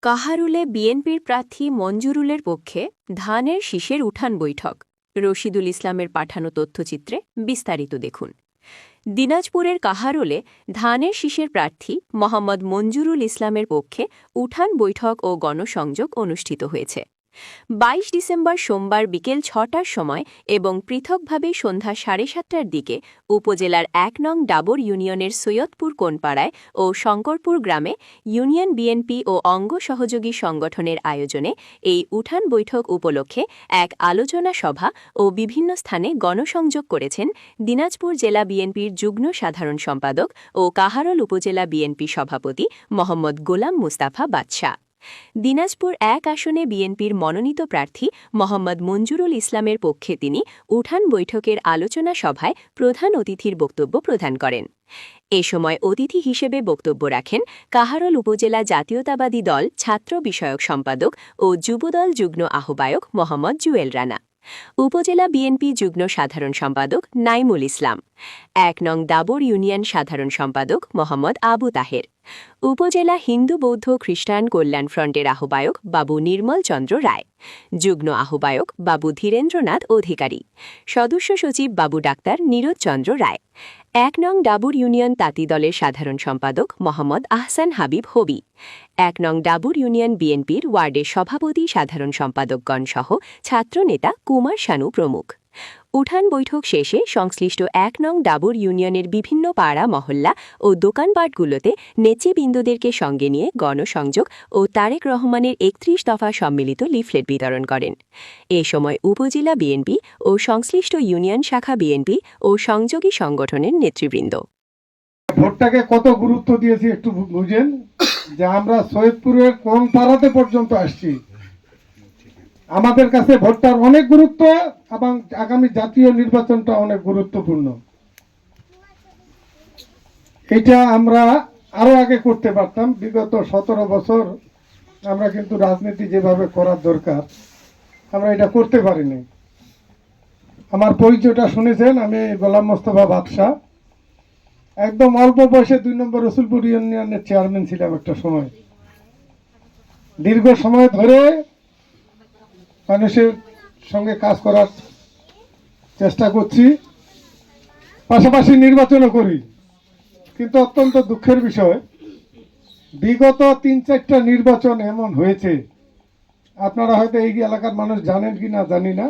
কাহারুলে বিএনপির প্রার্থী মঞ্জুরুলের পক্ষে ধানের শীষের উঠান বৈঠক। রশিদুল ইসলামের পাঠানো তথ্যচিত্রে বিস্তারিত দেখুন। দিনাজপুরের কাহারোলে ধানের শীষের প্রার্থী মোহাম্মদ মঞ্জুরুল ইসলামের পক্ষে উঠান বৈঠক ও গণসংযোগ অনুষ্ঠিত হয়েছে। ২২ ডিসেম্বর সোমবার বিকেল ৬টার সময় এবং পৃথকভাবে সন্ধ্যা ৭:৩০টার দিকে উপজেলার ১ নং ডাবর ইউনিয়নের সৈয়দপুর কোনপাড়ায় ও শঙ্করপুর গ্রামে ইউনিয়ন বিএনপি ও অঙ্গ সহযোগী সংগঠনের আয়োজনে এই উঠান বৈঠক উপলক্ষে এক আলোচনা সভা ও বিভিন্ন স্থানে গণসংযোগ করেছেন দিনাজপুর জেলা বিএনপির যুগ্ম সাধারণ সম্পাদক ও কাহারোল উপজেলা বিএনপি সভাপতি মোহাম্মদ গোলাম মুস্তাফা বাদশা। দিনাজপুর ১ আসনে বিএনপির মনোনীত প্রার্থী মোহাম্মদ মঞ্জুরুল ইসলামের পক্ষে তিনি উঠান বৈঠকের আলোচনা সভায় প্রধান অতিথির বক্তব্য প্রদান করেন। এ সময় অতিথি হিসেবে বক্তব্য রাখেন কাহারোল উপজেলা জাতীয়তাবাদী দল ছাত্র বিষয়ক সম্পাদক ও যুবদল যুগ্ম আহ্বায়ক মোহাম্মদ জুয়েল রানা, উপজেলা বিএনপি যুগ্ম সাধারণ সম্পাদক নাইমুল ইসলাম, ১ নং দাবর ইউনিয়ন সাধারণ সম্পাদক মোহাম্মদ আবু তাহের, উপজেলা হিন্দু বৌদ্ধ খ্রিস্টান কল্যাণ ফ্রন্টের আহ্বায়ক বাবু নির্মল চন্দ্র রায়, যুগ্ম আহ্বায়ক বাবু ধীরেন্দ্রনাথ অধিকারী, সদস্য সচিব বাবু ডাক্তার নীরজ চন্দ্র রায়, ১ নং ডাবুর ইউনিয়ন তাঁতি দলের সাধারণ সম্পাদক মোহাম্মদ আহসান হাবিব হবি, ১ নং ডাবুর ইউনিয়ন বিএনপির ওয়ার্ডের সভাপতি সাধারণ সম্পাদকগণ সহ ছাত্রনেতা কুমার শানু প্রমুখ। উঠান বৈঠক শেষে সংশ্লিষ্ট ১ নং ডাবর ইউনিয়নের বিভিন্ন পাড়া মহল্লা ও দোকানপাটগুলোতে নেতৃবৃন্দদেরকে সঙ্গে নিয়ে গণসংযোগ ও তারেক রহমানের ৩১ দফা সম্মিলিত লিফলেট বিতরণ করেন। এ সময় উপজেলা বিএনপি ও সংশ্লিষ্ট ইউনিয়ন শাখা বিএনপি ও সংযোগী সংগঠনের নেতৃবৃন্দ। ভোটটাকে কত গুরুত্ব দিয়েছি একটু বুঝেন, যে আমরা সৈয়দপুরের কোন পাড়াতে পর্যন্ত আসছি। আমাদের কাছে ভোটটার অনেক গুরুত্ব এবং আগামী জাতীয় নির্বাচনটা অনেক গুরুত্বপূর্ণ। এটা আমরা আরো আগে করতে পারতাম। বিগত ১৭ বছর আমরা কিন্তু রাজনীতি যেভাবে করার দরকার আমরা এটা করতে পারিনি। আমার পরিচয়টা শুনেছেন, আমি গোলাম মোস্তফা বাদশা। একদম অল্প বয়সে ২ নম্বর রসুলপুর ইউনিয়নের চেয়ারম্যান ছিলাম একটা সময়। দীর্ঘ সময় ধরে মানুষের সঙ্গে কাজ করার চেষ্টা করছি, পাশাপাশি নির্বাচনও করি। কিন্তু অত্যন্ত দুঃখের বিষয়, বিগত ৩-৪টা নির্বাচন এমন হয়েছে, আপনারা হয়তো এই এলাকার মানুষ জানেন কি না জানি না,